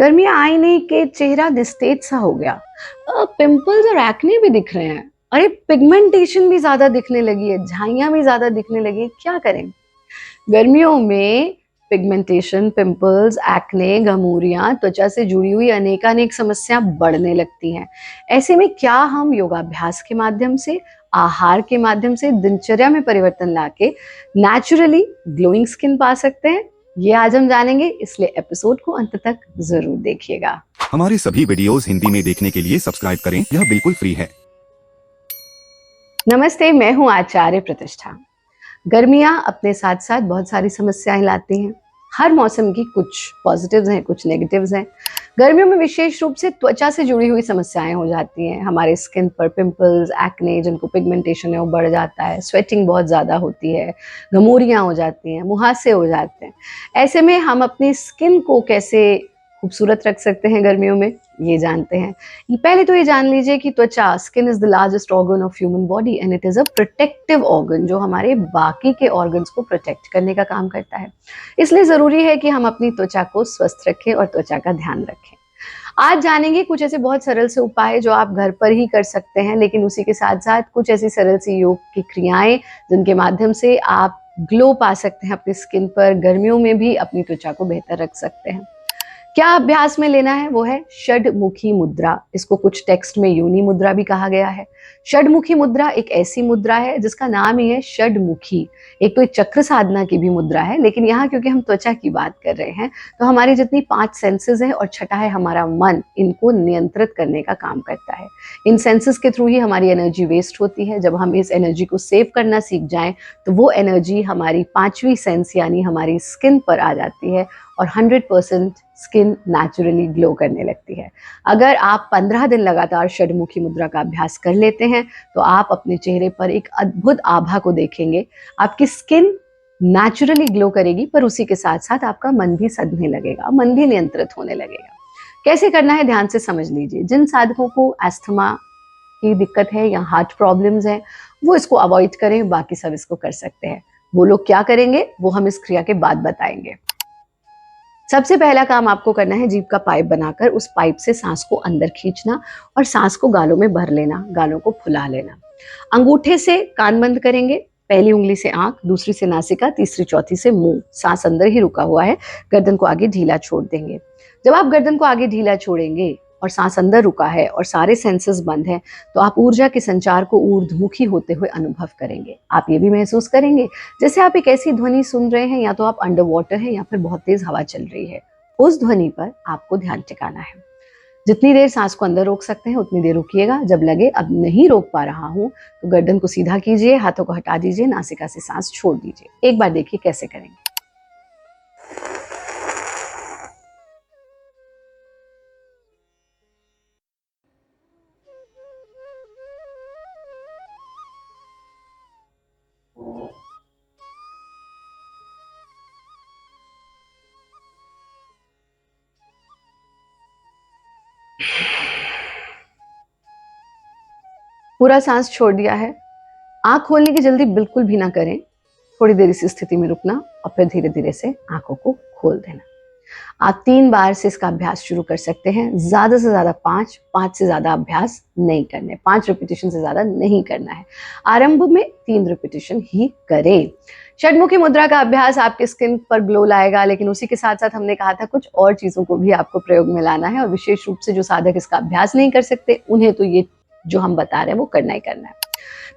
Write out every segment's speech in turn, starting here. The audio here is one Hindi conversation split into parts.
गर्मियाँ आई नहीं कि चेहरा निस्तेज सा हो गया। पिंपल्स और एक्ने भी दिख रहे हैं। अरे पिगमेंटेशन भी ज़्यादा दिखने लगी है, झाइयाँ भी ज़्यादा दिखने लगी हैं, क्या करें? गर्मियों में पिगमेंटेशन, पिंपल्स, एक्ने, घमूरियाँ, त्वचा से जुड़ी हुई अनेकानेक समस्या बढ़ने लगती हैं। ऐसे में क्या हम योगाभ्यास के माध्यम से, आहार के माध्यम से, दिनचर्या में परिवर्तन लाके नेचुरली ग्लोइंग स्किन पा सकते हैं? ये आज हम जानेंगे, इसलिए एपिसोड को अंत तक ज़रूर देखिएगा। हमारे सभी वीडियोस हिंदी में देखने के लिए सब्सक्राइब करें, यह बिल्कुल फ्री है। नमस्ते, मैं हूँ आचार्य प्रतिष्ठा। गर्मियाँ अपने साथ-साथ बहुत सारी समस्याएँ लाती हैं। हर मौसम की कुछ पॉजिटिव्स हैं, कुछ नेगेटिव्स हैं। गर्मियों में विशेष रूप से त्वचा से जुड़ी हुई समस्याएँ हो जाती हैं। हमारे स्किन पर पिंपल्स, एक्ने जिनको पिगमेंटेशन है वो बढ़ जाता है, स्वेटिंग बहुत ज़्यादा होती है, घमूरियाँ हो जाती हैं, मुहासे हो जाते हैं। ऐसे में हम अपनी स्किन को कैसे खूबसूरत रख सकते हैं गर्मियों में, ये जानते हैं। पहले तो ये जान लीजिए कि त्वचा skin is the largest organ of human body and it is a protective organ जो हमारे बाकी के ऑर्गन्स को प्रोटेक्ट करने का काम करता है। इसलिए जरूरी है कि हम अपनी त्वचा को स्वस्थ रखें और त्वचा का ध्यान रखें। आज जानेंगे कुछ ऐसे बहुत सरल से उपाय जो आप घर पर ही कर सकते हैं, लेकिन उसी के साथ साथ कुछ ऐसी सरल सी योग की क्रियाएं जिनके माध्यम से आप ग्लो पा सकते हैं अपनी स्किन पर, गर्मियों में भी अपनी त्वचा को बेहतर रख सकते हैं। क्या अभ्यास में लेना है वो है षडमुखी मुद्रा। इसको कुछ टेक्स्ट में योनि मुद्रा भी कहा गया है। षडमुखी मुद्रा एक ऐसी मुद्रा है जिसका नाम ही है षडमुखी। एक तो एक चक्र साधना की भी मुद्रा है, लेकिन यहाँ क्योंकि हम त्वचा की बात कर रहे हैं तो हमारी जितनी 5 सेंसेस है और छठा है हमारा मन, इनको नियंत्रित करने का काम करता है। इन सेंसेस के थ्रू ही हमारी एनर्जी वेस्ट होती है। जब हम इस एनर्जी को सेव करना सीख जाएं तो वो एनर्जी हमारी 5वीं सेंस यानी हमारी स्किन पर आ जाती है और 100% स्किन नेचुरली ग्लो करने लगती है। अगर आप 15 दिन लगातार षडमुखी मुद्रा का अभ्यास कर लेते हैं तो आप अपने चेहरे पर एक अद्भुत आभा को देखेंगे। आपकी स्किन नेचुरली ग्लो करेगी, पर उसी के साथ साथ आपका मन भी सधने लगेगा, मन भी नियंत्रित होने लगेगा। कैसे करना है ध्यान से समझ लीजिए। जिन साधकों को अस्थमा की दिक्कत है या हार्ट प्रॉब्लम्स है वो इसको अवॉइड करें, बाकी सब इसको कर सकते हैं। वो लोग क्या करेंगे वो हम इस क्रिया के बाद बताएंगे। सबसे पहला काम आपको करना है, जीभ का पाइप बनाकर उस पाइप से सांस को अंदर खींचना और सांस को गालों में भर लेना, गालों को फुला लेना। अंगूठे से कान बंद करेंगे, पहली उंगली से आंख, दूसरी से नासिका, तीसरी चौथी से मुंह। सांस अंदर ही रुका हुआ है, गर्दन को आगे ढीला छोड़ देंगे। जब आप गर्दन को आगे ढीला छोड़ेंगे और सांस अंदर रुका है और सारे सेंसेस बंद हैं, तो आप ऊर्जा के संचार को ऊर्ध्वमुखी होते हुए अनुभव करेंगे। आप ये भी महसूस करेंगे जैसे आप एक ऐसी ध्वनि सुन रहे हैं, या तो आप अंडर वाटर हैं या फिर बहुत तेज हवा चल रही है। उस ध्वनि पर आपको ध्यान टिकाना है। जितनी देर सांस को अंदर रोक सकते हैं उतनी देर रोकिएगा। जब लगे अब नहीं रोक पा रहा हूं तो गर्दन को सीधा कीजिए, हाथों को हटा दीजिए, नासिका से सांस छोड़ दीजिए। एक बार देखिए कैसे करेंगे। पूरा सांस छोड़ दिया है। आंख खोलने की जल्दी बिल्कुल भी ना करें। थोड़ी देर इस स्थिति में रुकना और फिर धीरे धीरे से आंखों को खोल देना। आप 3 बार से इसका अभ्यास शुरू कर सकते हैं। ज्यादा से ज्यादा 5 से ज्यादा अभ्यास नहीं करने, 5 रिपीटिशन से ज्यादा नहीं करना है। आरंभ में 3 रिपीटिशन ही करें। षडमुखी मुद्रा का अभ्यास आपके स्किन पर ग्लो लाएगा, लेकिन उसी के साथ साथ हमने कहा था कुछ और चीजों को भी आपको प्रयोग में लाना है, और विशेष रूप से जो साधक इसका अभ्यास नहीं कर सकते उन्हें तो ये जो हम बता रहे हैं वो करना ही करना है।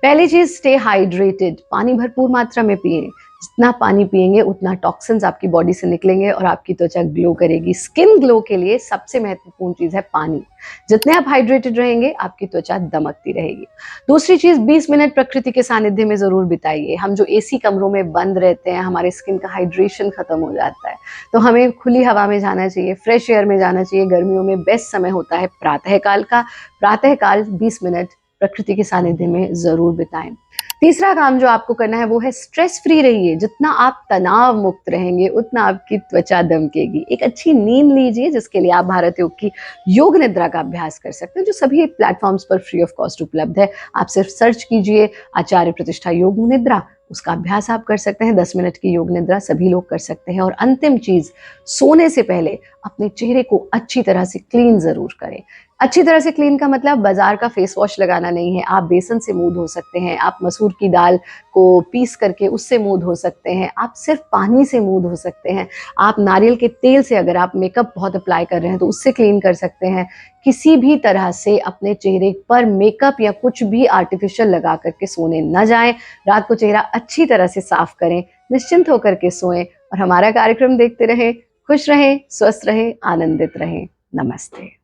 पहली चीज, स्टे हाइड्रेटेड। पानी भरपूर मात्रा में पिए। जितना पानी पिएंगे उतना टॉक्सिन्स आपकी बॉडी से निकलेंगे और आपकी त्वचा ग्लो करेगी। स्किन ग्लो के लिए सबसे महत्वपूर्ण चीज है पानी। जितने आप हाइड्रेटेड रहेंगे आपकी त्वचा दमकती रहेगी। दूसरी चीज, 20 मिनट प्रकृति के सानिध्य में जरूर बिताइए। हम जो एसी कमरों में बंद रहते हैं, हमारे स्किन का हाइड्रेशन खत्म हो जाता है, तो हमें खुली हवा में जाना चाहिए, फ्रेश एयर में जाना चाहिए। गर्मियों में बेस्ट समय होता है प्रातःकाल का। प्रातःकाल 20 मिनट प्रकृति के सानिध्य में जरूर बिताएं। तीसरा काम जो आपको करना है वो है स्ट्रेस फ्री रहिए। जितना आप तनाव मुक्त रहेंगे उतना आपकी त्वचा दमकेगी। एक अच्छी नींद लीजिए, जिसके लिए आप भारत योग की योग निद्रा का अभ्यास कर सकते हैं, जो सभी प्लेटफॉर्म्स पर फ्री ऑफ कॉस्ट उपलब्ध है। आप सिर्फ सर्च कीजिए आचार्य प्रतिष्ठा योग निद्रा, उसका अभ्यास आप कर सकते हैं। 10 मिनट की योग निद्रा सभी लोग कर सकते हैं। और अंतिम चीज़, सोने से पहले अपने चेहरे को अच्छी तरह से क्लीन ज़रूर करें। अच्छी तरह से क्लीन का मतलब बाज़ार का फेस वॉश लगाना नहीं है। आप बेसन से मुँह धो सकते हैं, आप मसूर की दाल को पीस करके उससे मुँह धो सकते हैं, आप सिर्फ पानी से मुँह धो सकते हैं, आप नारियल के तेल से, अगर आप मेकअप बहुत अप्लाई कर रहे हैं तो उससे क्लीन कर सकते हैं। किसी भी तरह से अपने चेहरे पर मेकअप या कुछ भी आर्टिफिशियल लगा करके सोने न जाएं। रात को चेहरा अच्छी तरह से साफ करें, निश्चिंत होकर के सोएं और हमारा कार्यक्रम देखते रहें। खुश रहें, स्वस्थ रहें, आनंदित रहें। नमस्ते।